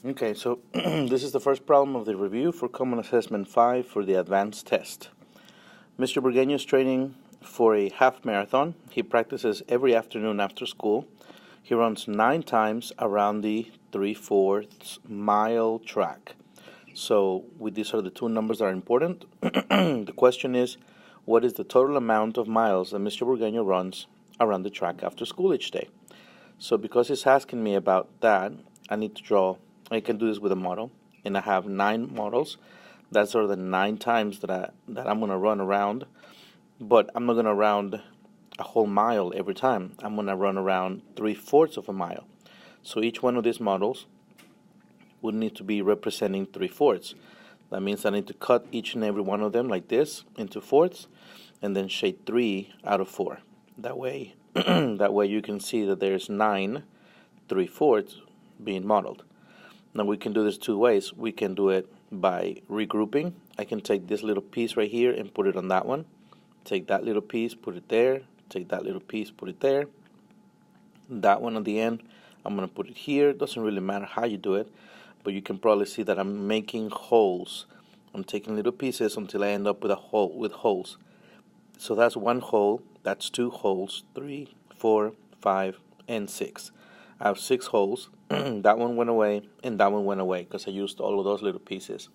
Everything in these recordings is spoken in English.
Okay, so this is the first problem of the review for Common Assessment 5 for the advanced test. Mr. Burgueño is training for a half marathon. He practices every afternoon after school. He runs 9 times around the 3/4 mile track. So these are the two numbers that are important. The question is, what is the total amount of miles that Mr. Burgueño runs around the track after school each day? So because he's asking me about that, I can do this with a model, and I have 9 models. That's sort of the 9 times that I'm going to run around, but I'm not going to round a whole mile every time. I'm going to run around 3/4 of a mile. So each one of these models would need to be representing 3/4. That means I need to cut each and every one of them like this into fourths, and then shade 3 out of 4. That way, you can see that there's 9 3/4 being modeled. Now we can do this two ways. We can do it by regrouping. I can take this little piece right here and put it on that one. Take that little piece, put it there. Take that little piece, put it there. That one at the end, I'm going to put it here. It doesn't really matter how you do it, but you can probably see that I'm making holes. I'm taking little pieces until I end up with a hole with holes. So that's 1 hole, that's 2 holes, 3, 4, 5, and 6. I have 6 holes. That one went away, and that one went away because I used all of those little pieces.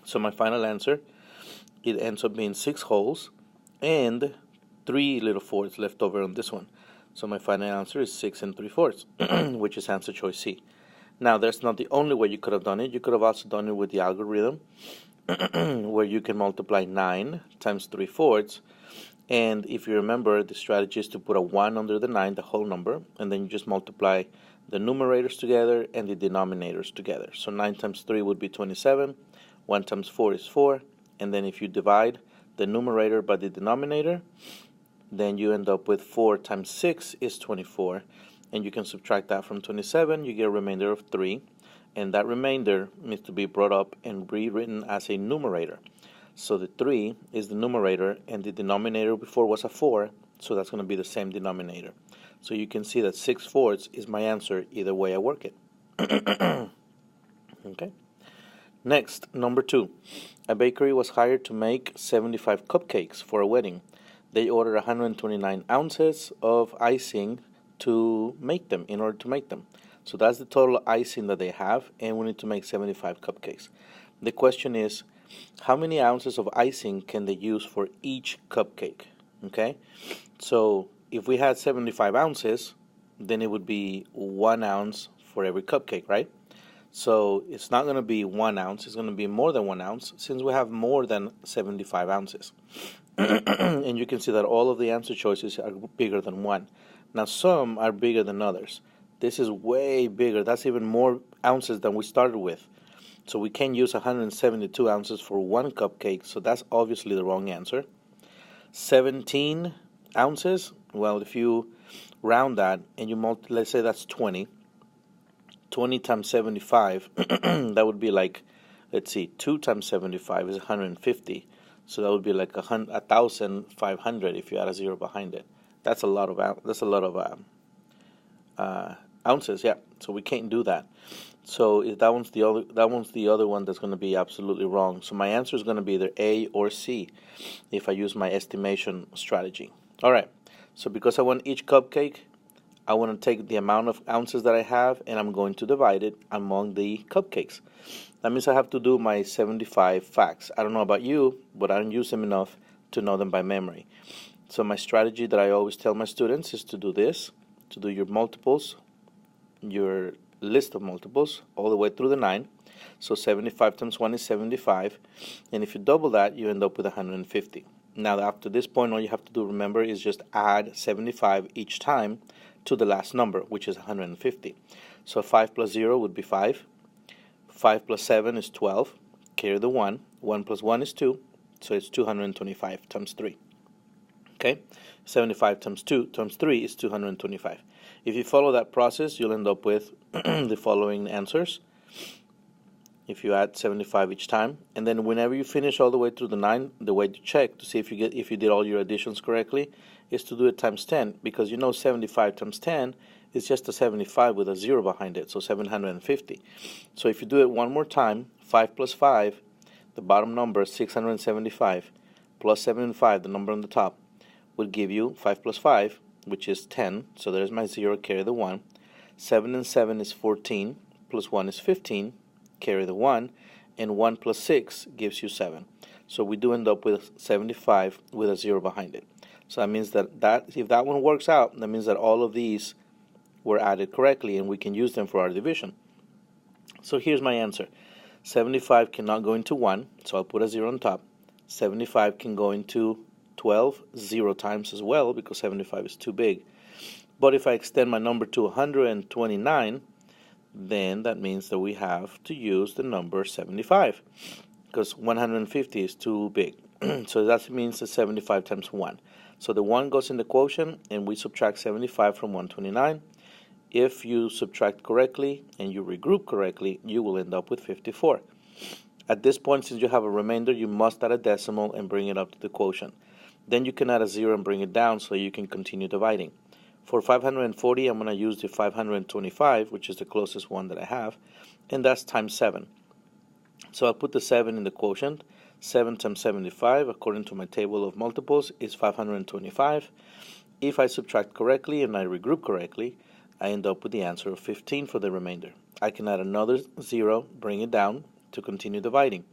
So my final answer, it ends up being 6 holes and 3 little fourths left over on this one. So my final answer is 6 3/4, which is answer choice C. Now, that's not the only way you could have done it. You could have also done it with the algorithm, where you can multiply 9 times 3/4. And if you remember, the strategy is to put a 1 under the 9, the whole number, and then you just multiply the numerators together and the denominators together. So 9 times 3 would be 27, 1 times 4 is 4, and then if you divide the numerator by the denominator, then you end up with 4 times 6 is 24, and you can subtract that from 27, you get a remainder of 3, and that remainder needs to be brought up and rewritten as a numerator. So the 3 is the numerator, and the denominator before was a 4, so that's going to be the same denominator. So you can see that 6/4 is my answer either way I work it. Okay. Next, number 2. A bakery was hired to make 75 cupcakes for a wedding. They ordered 129 ounces of icing to make them, in order to make them. So that's the total icing that they have, and we need to make 75 cupcakes. The question is, how many ounces of icing can they use for each cupcake? Okay, so if we had 75 ounces, then it would be 1 ounce for every cupcake, right? So it's not going to be 1 ounce, it's going to be more than 1 ounce, since we have more than 75 ounces. And you can see that all of the answer choices are bigger than 1. Now some are bigger than others. This is way bigger. That's even more ounces than we started with. So we can use 172 ounces for 1 cupcake, so that's obviously the wrong answer. 17 ounces, well, if you round that and let's say that's 20. 20 times 75, that would be like, let's see, 2 times 75 is 150. So that would be like 1,500 if you add a 0 behind it. That's a lot of ounces, yeah. So we can't do that. So if that one's the other one that's going to be absolutely wrong. So my answer is going to be either A or C if I use my estimation strategy. All right. So because I want each cupcake, I want to take the amount of ounces that I have, and I'm going to divide it among the cupcakes. That means I have to do my 75 facts. I don't know about you, but I don't use them enough to know them by memory. So my strategy that I always tell my students is to do this, to do your multiples, your list of multiples, all the way through the 9. So 75 times 1 is 75. And if you double that, you end up with 150. Now, after this point, all you have to do, remember, is just add 75 each time to the last number, which is 150. So 5 plus 0 would be 5. 5 plus 7 is 12. Carry the 1. 1 plus 1 is 2. So it's 225 times 3. Okay? 75 times 2 times 3 is 225. If you follow that process, you'll end up with the following answers. If you add 75 each time, and then whenever you finish all the way through the 9, the way to check to see if you did all your additions correctly is to do it times 10, because you know 75 times 10 It's just a 75 with a 0 behind it, so 750. So if you do it one more time, 5 plus 5, the bottom number, 675, plus 75, the number on the top, would give you 5 plus 5, which is 10. So there's my 0, carry the 1. 7 and 7 is 14, plus 1 is 15, carry the 1. And 1 plus 6 gives you 7. So we do end up with 75 with a 0 behind it. So that means that if that one works out, that means that all of these were added correctly and we can use them for our division. So here's my answer. 75 cannot go into 1, so I'll put a 0 on top. 75 can go into 12 0 times as well because 75 is too big. But if I extend my number to 129, then that means that we have to use the number 75 because 150 is too big. So that means it's 75 times 1. So the 1 goes in the quotient and we subtract 75 from 129. If you subtract correctly and you regroup correctly, you will end up with 54. At this point, since you have a remainder, you must add a decimal and bring it up to the quotient. Then you can add a 0 and bring it down so you can continue dividing. For 540, I'm going to use the 525, which is the closest one that I have, and that's times 7. So I'll put the 7 in the quotient. 7 times 75, according to my table of multiples, is 525. If I subtract correctly and I regroup correctly, I end up with the answer of 15 for the remainder. I can add another 0, bring it down to continue dividing.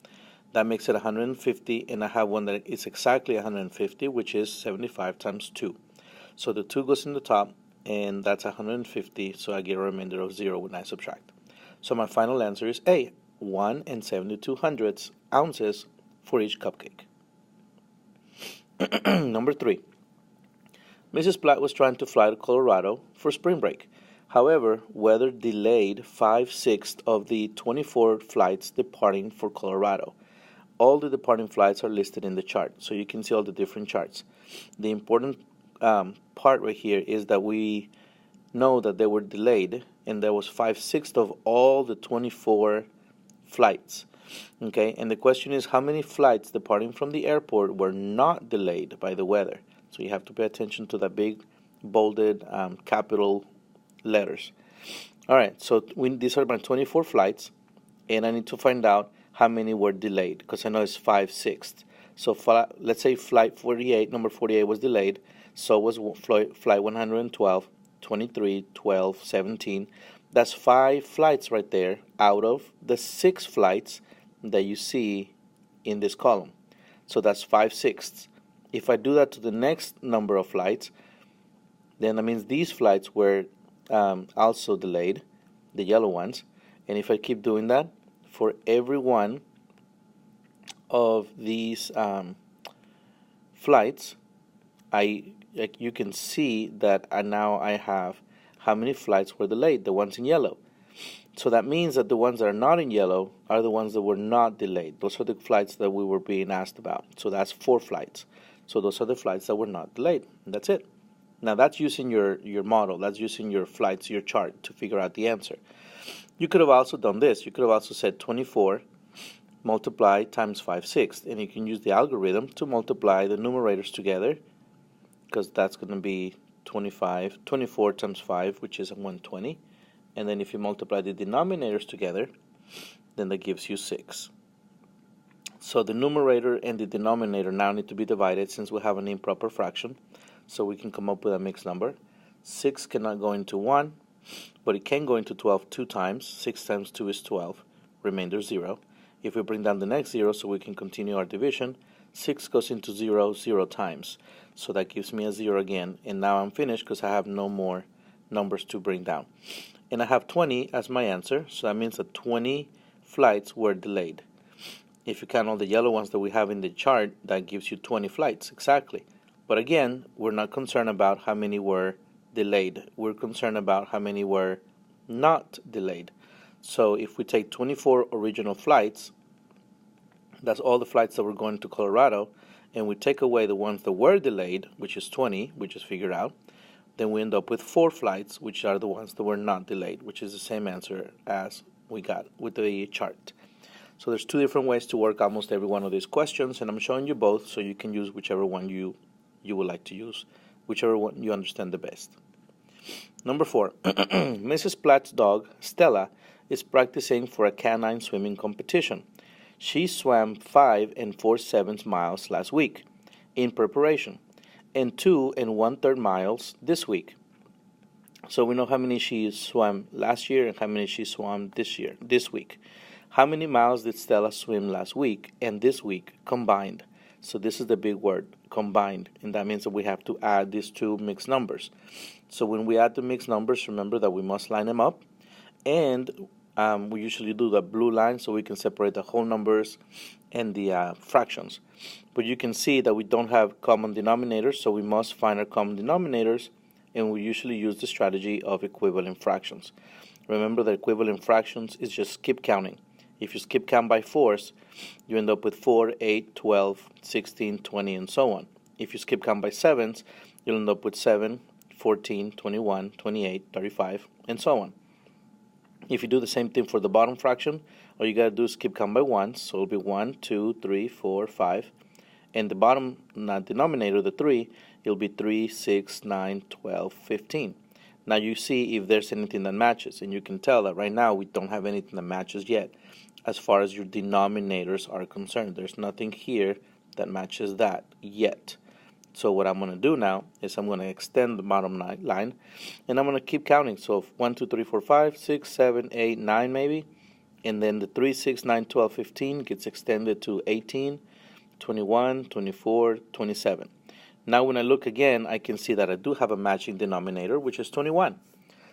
That makes it 150, and I have one that is exactly 150, which is 75 times 2. So the 2 goes in the top, and that's 150, so I get a remainder of 0 when I subtract. So my final answer is A, 1 and 72 hundredths ounces for each cupcake. Number 3. Mrs. Platt was trying to fly to Colorado for spring break. However, weather delayed 5/6 of the 24 flights departing for Colorado. All the departing flights are listed in the chart, so you can see all the different charts. The important part right here is that we know that they were delayed, and there was 5/6 of all the 24 flights. Okay, and the question is how many flights departing from the airport were not delayed by the weather? So you have to pay attention to the big bolded capital letters. All right, so these are my 24 flights, and I need to find out how many were delayed because I know it's 5/6. So let's say flight 48, number 48 was delayed. So was flight 112, 23, 12, 17. That's 5 flights right there out of the 6 flights that you see in this column. So that's 5/6. If I do that to the next number of flights, then that means these flights were also delayed, the yellow ones. And if I keep doing that, for every one of these flights, you can see that now I have how many flights were delayed, the ones in yellow. So that means that the ones that are not in yellow are the ones that were not delayed. Those are the flights that we were being asked about. So that's 4 flights. So those are the flights that were not delayed. And that's it. Now that's using your model. That's using your flights, your chart to figure out the answer. You could have also done this. You could have also said 24 multiply times 5/6. And you can use the algorithm to multiply the numerators together because that's going to be 24 times 5, which is 120. And then if you multiply the denominators together, then that gives you 6. So the numerator and the denominator now need to be divided since we have an improper fraction. So we can come up with a mixed number. 6 cannot go into 1, but it can go into 12 2 times. 6 times 2 is 12, remainder 0. If we bring down the next 0 so we can continue our division, 6 goes into 0 0 times. So that gives me a 0 again, and now I'm finished because I have no more numbers to bring down. And I have 20 as my answer, so that means that 20 flights were delayed. If you count all the yellow ones that we have in the chart, that gives you 20 flights, exactly. But again, we're not concerned about how many were delayed. We're concerned about how many were not delayed. So if we take 24 original flights, that's all the flights that were going to Colorado, and we take away the ones that were delayed, which is 20, we just figured out, then we end up with 4 flights, which are the ones that were not delayed, which is the same answer as we got with the chart. So there's 2 different ways to work almost every one of these questions, and I'm showing you both so you can use whichever one you would like to use, whichever one you understand the best. Number 4, Mrs. Platt's dog, Stella, is practicing for a canine swimming competition. She swam 5 4/7 miles last week in preparation and 2 1/3 miles this week. So we know how many she swam last year and how many she swam this week. How many miles did Stella swim last week and this week combined? So this is the big word, combined, and that means that we have to add these two mixed numbers. So when we add the mixed numbers, remember that we must line them up, and we usually do the blue line so we can separate the whole numbers and the fractions. But you can see that we don't have common denominators, so we must find our common denominators, and we usually use the strategy of equivalent fractions. Remember that equivalent fractions is just skip counting. If you skip count by fours, you end up with 4, 8, 12, 16, 20, and so on. If you skip count by sevens, you'll end up with 7, 14, 21, 28, 35, and so on. If you do the same thing for the bottom fraction, all you got to do is skip count by ones, so it'll be 1, 2, 3, 4, 5. And the bottom denominator, the 3, it'll be 3, 6, 9, 12, 15. Now you see if there's anything that matches, and you can tell that right now we don't have anything that matches yet as far as your denominators are concerned. There's nothing here that matches that yet. So what I'm going to do now is I'm going to extend the bottom line, and I'm going to keep counting. So 1, 2, 3, 4, 5, 6, 7, 8, 9 maybe, and then the 3, 6, 9, 12, 15 gets extended to 18, 21, 24, 27. Now when I look again, I can see that I do have a matching denominator, which is 21.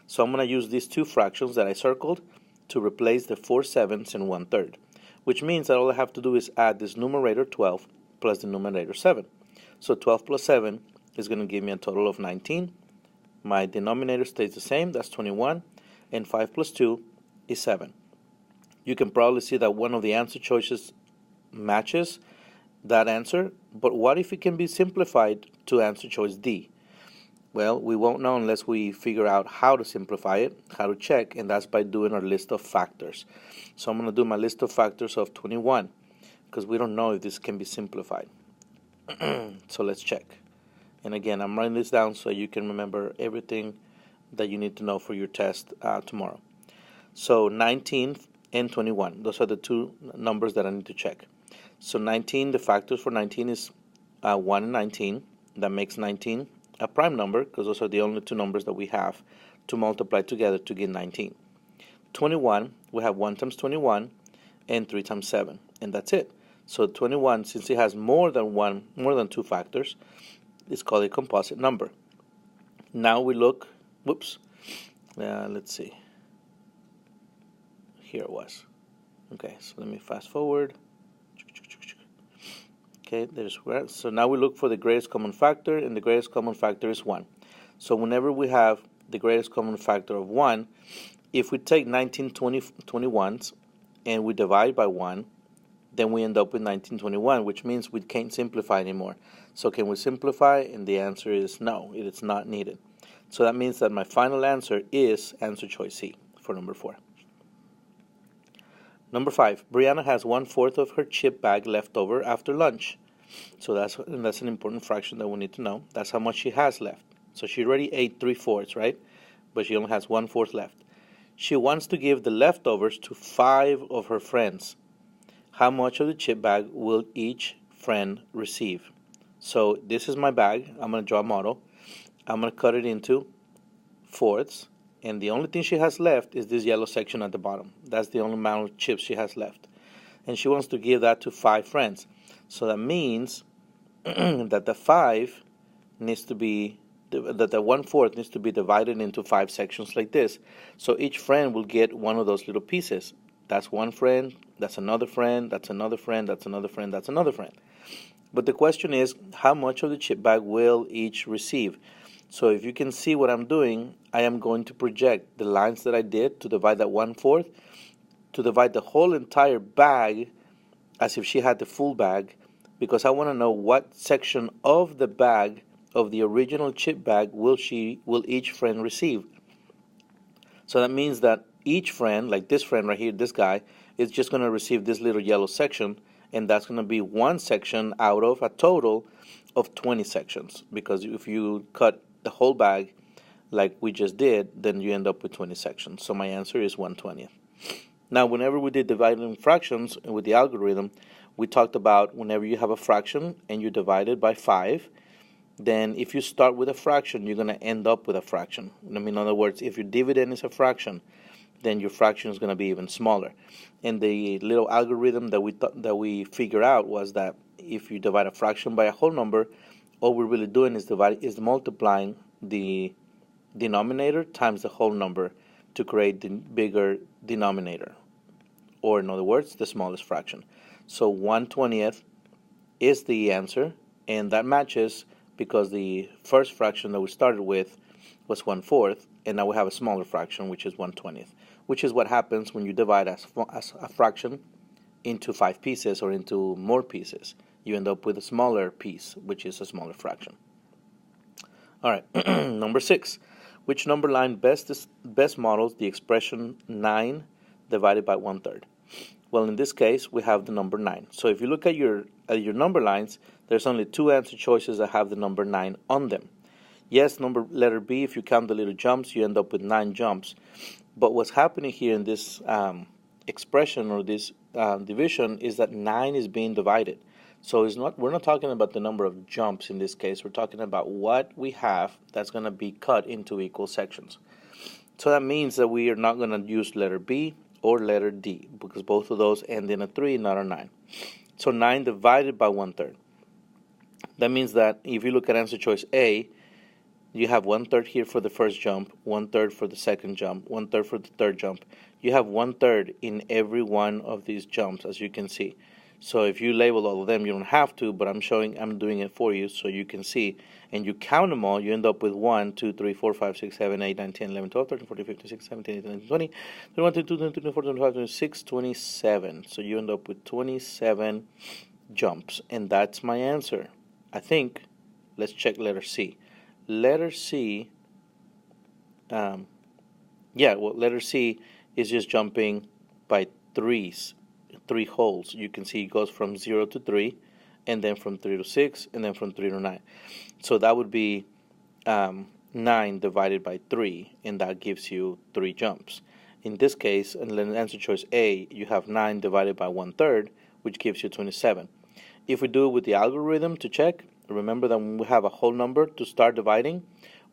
So I'm going to use these two fractions that I circled to replace the 4/7 and 1/3, which means that all I have to do is add this numerator 12 plus the numerator 7. So 12 plus 7 is going to give me a total of 19. My denominator stays the same, that's 21, and 5 plus 2 is 7. You can probably see that one of the answer choices matches that answer, but what if it can be simplified to answer choice D? Well, we won't know unless we figure out how to simplify it, how to check, and that's by doing our list of factors. So I'm going to do my list of factors of 21, because we don't know if this can be simplified. So let's check. And again, I'm writing this down so you can remember everything that you need to know for your test tomorrow. So 19 and 21, those are the two numbers that I need to check. So 19, the factors for 19 is 1 and 19. That makes 19 a prime number, because those are the only two numbers that we have to multiply together to get 19. 21, we have 1 times 21 and 3 times 7, and that's it. So 21, since it has more than two factors, it's called a composite number. Now we look, let's see. Here it was. Okay, so let me fast forward. Okay, so now we look for the greatest common factor, and the greatest common factor is 1. So whenever we have the greatest common factor of 1, if we take 19 21s and we divide by 1, then we end up with 1921, which means we can't simplify anymore. So can we simplify? And the answer is no, it is not needed. So that means that my final answer is answer choice C for number 4. Number 5, Brianna has 1/4 of her chip bag left over after lunch. So that's an important fraction that we need to know. That's how much she has left. So she already ate 3/4, right? But she only has 1/4 left. She wants to give the leftovers to 5 of her friends. How much of the chip bag will each friend receive? So this is my bag. I'm going to draw a model. I'm going to cut it into fourths. And the only thing she has left is this yellow section at the bottom. That's the only amount of chips she has left. And she wants to give that to 5 friends. So that means that the 5 needs to be, that the 1/4 needs to be divided into 5 sections like this. So each friend will get one of those little pieces. That's one friend, that's another friend, that's another friend, that's another friend, that's another friend. But the question is, how much of the chip bag will each receive? So if you can see what I'm doing, I am going to project the lines that I did to divide that 1/4, to divide the whole entire bag as if she had the full bag, because I want to know what section of the bag, of the original chip bag, will each friend receive. So that means that each friend, like this friend right here, this guy, is just going to receive this little yellow section, and that's going to be one section out of a total of 20 sections. Because if you cut the whole bag like we just did, then you end up with 20 sections. So my answer is 1/20th. Now, whenever we did dividing fractions with the algorithm, we talked about whenever you have a fraction and you divide it by 5, then if you start with a fraction, you're going to end up with a fraction. I mean, in other words, if your dividend is a fraction, then your fraction is going to be even smaller. And the little algorithm that we figured out was that if you divide a fraction by a whole number, all we're really doing is multiplying the denominator times the whole number to create the bigger denominator, or in other words, the smallest fraction. So 1/20th is the answer, and that matches because the first fraction that we started with was 1/4, and now we have a smaller fraction, which is 1/20th, which is what happens when you divide as a fraction into 5 pieces or into more pieces. You end up with a smaller piece, which is a smaller fraction. All right, number 6. Which number line best models the expression 9 divided by 1/3? Well, in this case, we have the number 9. So if you look at your number lines, there's only 2 answer choices that have the number 9 on them. Yes, letter B, if you count the little jumps, you end up with 9 jumps. But what's happening here in this expression or this division is that 9 is being divided. So we're not talking about the number of jumps in this case. We're talking about what we have that's going to be cut into equal sections. So that means that we are not going to use letter B or letter D because both of those end in a 3, not a 9. So 9 divided by 1/3. That means that if you look at answer choice A, you have 1/3 here for the first jump, 1/3 for the second jump, 1/3 for the third jump. You have 1/3 in every one of these jumps, as you can see. So if you label all of them, you don't have to, but I'm doing it for you so you can see. And you count them all, you end up with 1, 2, 3, 4, 5, 6, 7, 8, 9, 10, 11, 12, 13, 14, 15, 16, 17, 18, 19, 20, 21, 22, 23, 24, 25, 26, 27. So you end up with 27 jumps. And that's my answer. I think, let's check letter C. Letter C, letter C is just jumping by 3 holes. You can see it goes from 0 to 3, and then from 3 to 6, and then from 3 to 9. So that would be 9 divided by 3, and that gives you 3 jumps. In this case, in answer choice A, you have 9 divided by 1/3, which gives you 27. If we do it with the algorithm to check, remember that when we have a whole number to start dividing,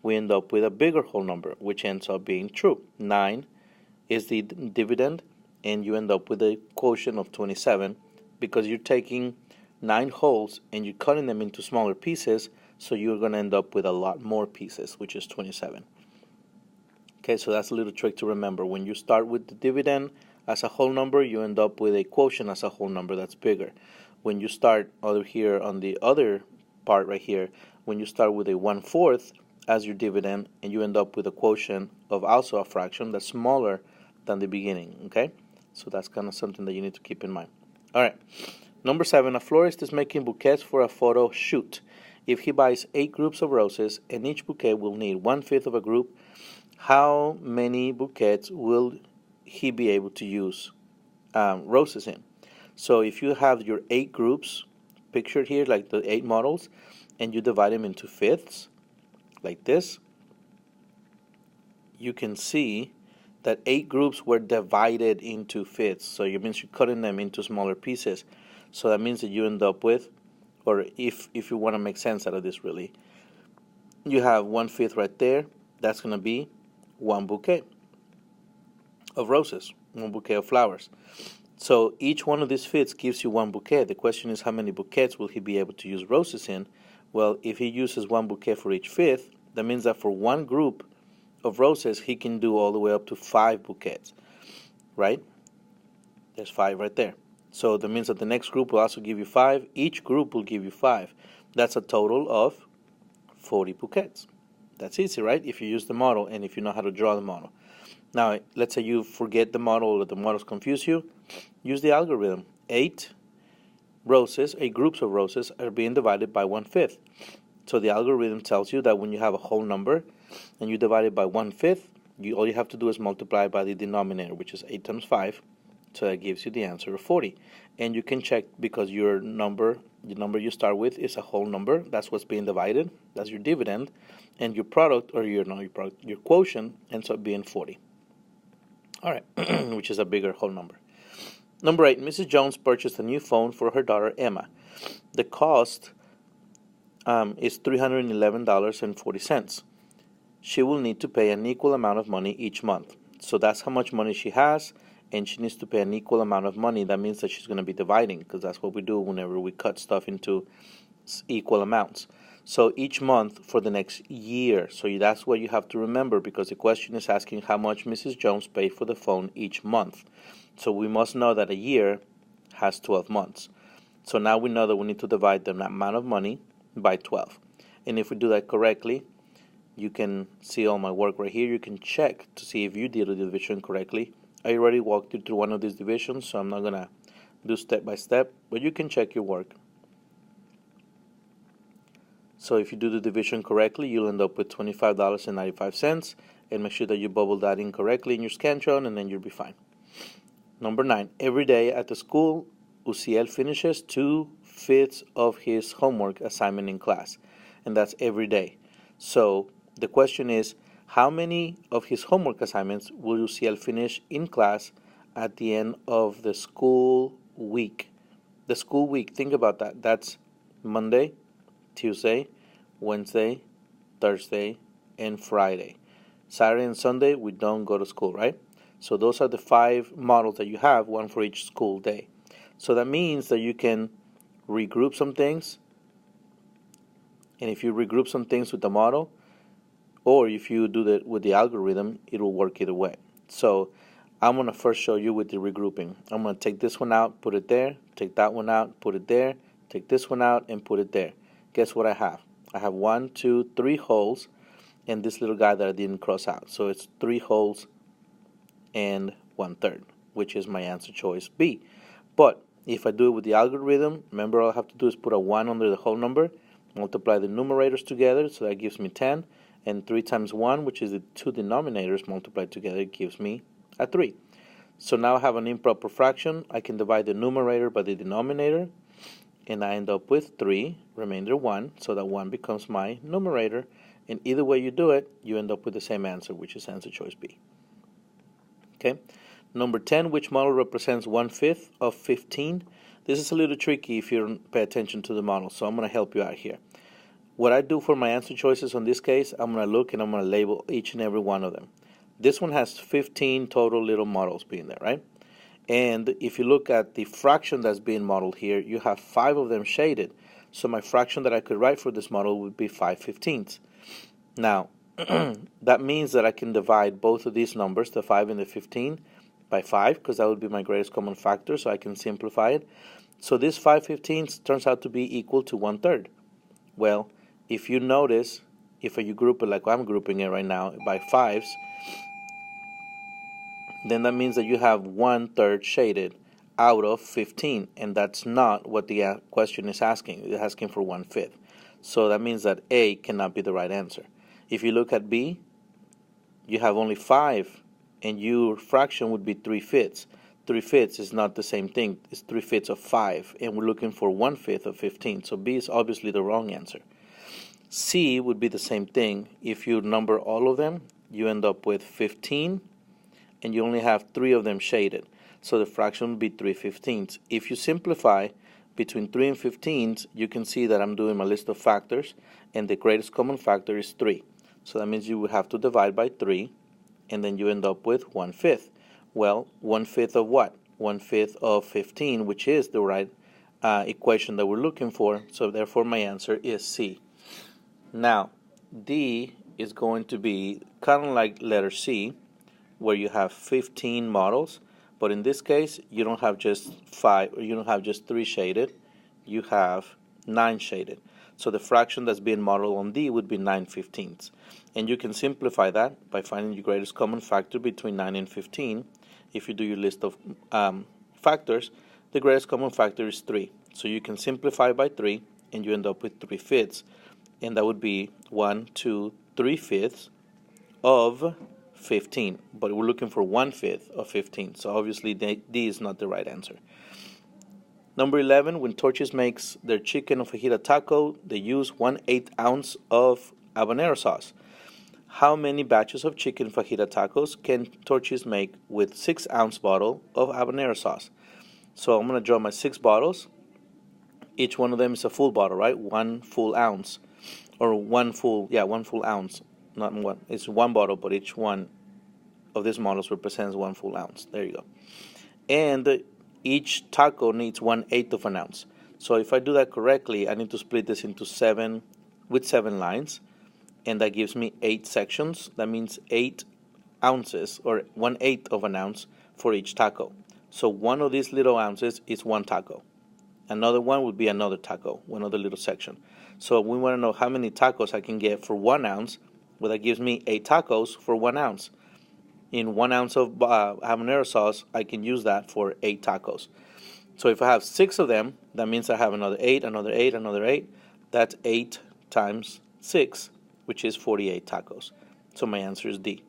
we end up with a bigger whole number, which ends up being true. 9 is the dividend, and you end up with a quotient of 27 because you're taking 9 wholes and you're cutting them into smaller pieces, so you're going to end up with a lot more pieces, which is 27. Okay, so that's a little trick to remember. When you start with the dividend as a whole number, you end up with a quotient as a whole number that's bigger. When you start over here on the other part right here, when you start with a 1/4 as your dividend, and you end up with a quotient of also a fraction that's smaller than the beginning, okay? So that's kind of something that you need to keep in mind. All right, number 7, a florist is making bouquets for a photo shoot. If he buys 8 groups of roses and each bouquet will need 1/5 of a group, how many bouquets will he be able to use roses in? So if you have your 8 groups pictured here, like the 8 models, and you divide them into fifths, like this, you can see that 8 groups were divided into fifths. So it means you're cutting them into smaller pieces. So that means that you end up with, or if you want to make sense out of this really, you have 1/5 right there. That's going to be 1 bouquet of roses, 1 bouquet of flowers. So each one of these fifths gives you 1 bouquet. The question is, how many bouquets will he be able to use roses in? Well, if he uses 1 bouquet for each fifth, that means that for 1 group of roses, he can do all the way up to 5 bouquets, right? There's 5 right there. So that means that the next group will also give you 5. Each group will give you 5. That's a total of 40 bouquets. That's easy, right? If you use the model and if you know how to draw the model. Now, let's say you forget the model or the models confuse you. Use the algorithm. 8 groups of roses are being divided by 1/5. So the algorithm tells you that when you have a whole number and you divide it by 1/5, all you have to do is multiply by the denominator, which is 8 times 5, So that gives you the answer of 40. And you can check because the number you start with is a whole number. That's what's being divided. That's your dividend. And your product, or your quotient, ends up being 40. All right, which is a bigger whole number. Number 8, Mrs. Jones purchased a new phone for her daughter Emma. The cost is $311.40. She will need to pay an equal amount of money each month. So that's how much money she has, and she needs to pay an equal amount of money. That means that she's going to be dividing, because that's what we do whenever we cut stuff into equal amounts. So each month for the next year. So that's what you have to remember, because the question is asking how much Mrs. Jones paid for the phone each month. So we must know that a year has 12 months. So now we know that we need to divide the amount of money by 12. And if we do that correctly, you can see all my work right here. You can check to see if you did the division correctly. I already walked you through one of these divisions, so I'm not going to do step by step, but you can check your work. So if you do the division correctly, you'll end up with $25.95, and make sure that you bubble that in correctly in your Scantron, and then you'll be fine. Number 9, every day at the school, Uciel finishes 2/5 of his homework assignment in class, and that's every day. So the question is, how many of his homework assignments will Uciel finish in class at the end of the school week? The school week, think about that. That's Monday, Tuesday, Wednesday, Thursday, and Friday. Saturday and Sunday, we don't go to school, right? So those are the 5 models that you have, one for each school day. So that means that you can regroup some things. And if you regroup some things with the model, or if you do that with the algorithm, it will work either way. So I'm going to first show you with the regrouping. I'm going to take this one out, put it there, take that one out, put it there, take this one out, and put it there. Guess what I have? I have 1, 2, 3 holes, and this little guy that I didn't cross out. So it's 3 holes and 1/3, which is my answer choice B. But if I do it with the algorithm, remember all I have to do is put a 1 under the whole number, multiply the numerators together, so that gives me 10, and 3 times 1, which is the 2 denominators multiplied together, gives me a 3. So now I have an improper fraction. I can divide the numerator by the denominator, and I end up with 3, remainder 1, so that 1 becomes my numerator, and either way you do it, you end up with the same answer, which is answer choice B. Okay. Number 10, which model represents 1/5 of 15? This is a little tricky if you don't pay attention to the model, so I'm going to help you out here. What I do for my answer choices on this case, I'm going to look and I'm going to label each and every one of them. This one has 15 total little models being there, right? And if you look at the fraction that's being modeled here, you have 5 of them shaded. So my fraction that I could write for this model would be 5/15. Now, that means that I can divide both of these numbers, the 5 and the 15, by 5, because that would be my greatest common factor, so I can simplify it. So this 5/15 turns out to be equal to 1/3. Well, if you notice, if you group it like I'm grouping it right now by 5s, then that means that you have 1/3 shaded out of 15, and that's not what the question is asking. It's asking for 1/5. So that means that A cannot be the right answer. If you look at B, you have only 5, and your fraction would be 3/5. 3/5 is not the same thing. It's 3/5 of 5, and we're looking for 1/5 of 15. So B is obviously the wrong answer. C would be the same thing. If you number all of them, you end up with 15, and you only have 3 of them shaded. So the fraction would be 3/15. If you simplify between 3 and 15, you can see that I'm doing my list of factors, and the greatest common factor is 3. So that means you would have to divide by 3, and then you end up with 1/5. Well, 1/5 of what? 1/5 of 15, which is the right equation that we're looking for. So therefore my answer is C. Now, D is going to be kind of like letter C, where you have 15 models, but in this case, you don't have just 5, or you don't have just 3 shaded, you have 9 shaded. So the fraction that's being modeled on D would be 9/15. And you can simplify that by finding your greatest common factor between 9 and 15. If you do your list of factors, the greatest common factor is 3. So you can simplify by 3, and you end up with 3/5. And that would be 1, 2, 3/5 of 15, but we're looking for 1/5 of 15, so obviously D is not the right answer. Number 11, when Torchy's makes their chicken or fajita taco, they use 1/8 ounce of habanero sauce. How many batches of chicken fajita tacos can Torchy's make with 6-ounce bottle of habanero sauce? So I'm going to draw my 6 bottles. Each one of them is a full bottle, right? 1 full ounce. Or 1 full ounce. Not one. It's 1 bottle, but each one of these models represents 1 full ounce. There you go. And each taco needs 1/8 of an ounce. So if I do that correctly, I need to split this into 7 lines. And that gives me 8 sections. That means 8 ounces, or 1/8 of an ounce for each taco. So one of these little ounces is 1 taco. Another one would be another taco, one other little section. So we want to know how many tacos I can get for 1 ounce. Well, that gives me 8 tacos for 1 ounce. In 1 ounce of habanero sauce, I can use that for 8 tacos. So if I have 6 of them, that means I have another 8, another 8, another 8. That's 8 times 6. Which is 48 tacos. So my answer is D.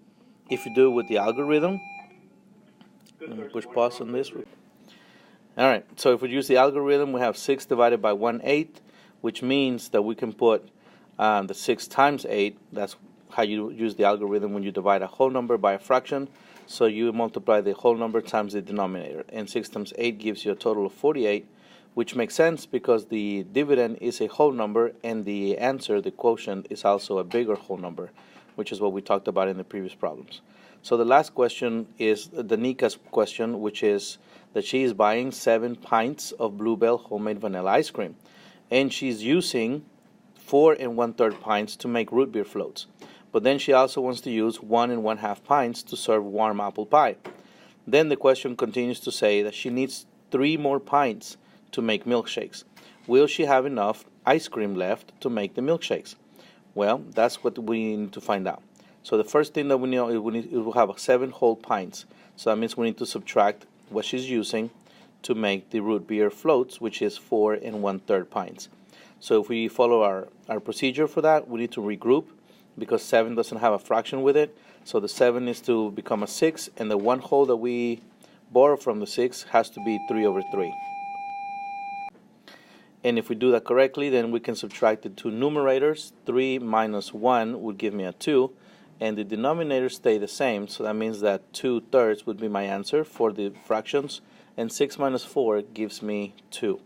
If you do it with the algorithm, let me push pause on this. Alright, so if we use the algorithm, we have 6 divided by 1/8, which means that we can put the 6 times 8. That's how you use the algorithm when you divide a whole number by a fraction. So you multiply the whole number times the denominator. And 6 times 8 gives you a total of 48. Which makes sense because the dividend is a whole number and the answer, the quotient, is also a bigger whole number, which is what we talked about in the previous problems. So the last question is Danika's question, which is that she is buying 7 pints of Bluebell homemade vanilla ice cream, and she's using 4 1/3 pints to make root beer floats. But then she also wants to use 1 1/2 pints to serve warm apple pie. Then the question continues to say that she needs 3 more pints to make milkshakes. Will she have enough ice cream left to make the milkshakes? Well, that's what we need to find out. So the first thing that we know is we will have 7 whole pints. So that means we need to subtract what she's using to make the root beer floats, which is 4 1/3 pints. So if we follow our procedure for that, we need to regroup because 7 doesn't have a fraction with it. So the 7 is to become a 6, and the 1 whole that we borrow from the 6 has to be 3/3. And if we do that correctly, then we can subtract the 2 numerators. 3 minus 1 would give me a 2, and the denominators stay the same, so that means that 2/3 would be my answer for the fractions, and 6 minus 4 gives me 2.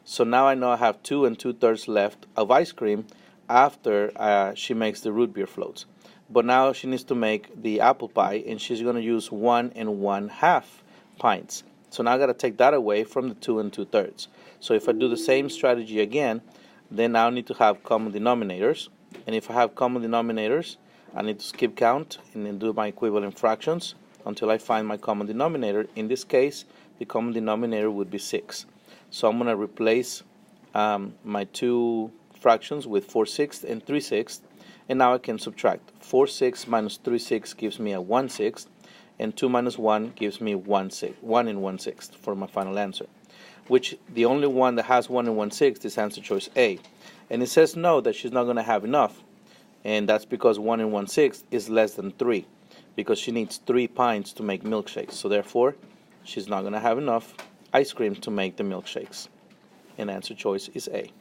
So now I know I have 2 2/3 left of ice cream after she makes the root beer floats. But now she needs to make the apple pie, and she's going to use 1 1/2 pints. So now I got to take that away from the 2 2/3. So if I do the same strategy again, then now I need to have common denominators. And if I have common denominators, I need to skip count and then do my equivalent fractions until I find my common denominator. In this case, the common denominator would be 6. So I'm going to replace my 2 fractions with 4/6 and 3/6. And now I can subtract. 4/6 minus 3/6 gives me a 1/6. And 2 minus 1 gives me 1 1/6 for my final answer. Which the only one that has 1 1/6 is answer choice A. And it says no, that she's not going to have enough. And that's because 1 1/6 is less than 3. Because she needs 3 pints to make milkshakes. So therefore, she's not going to have enough ice cream to make the milkshakes. And answer choice is A.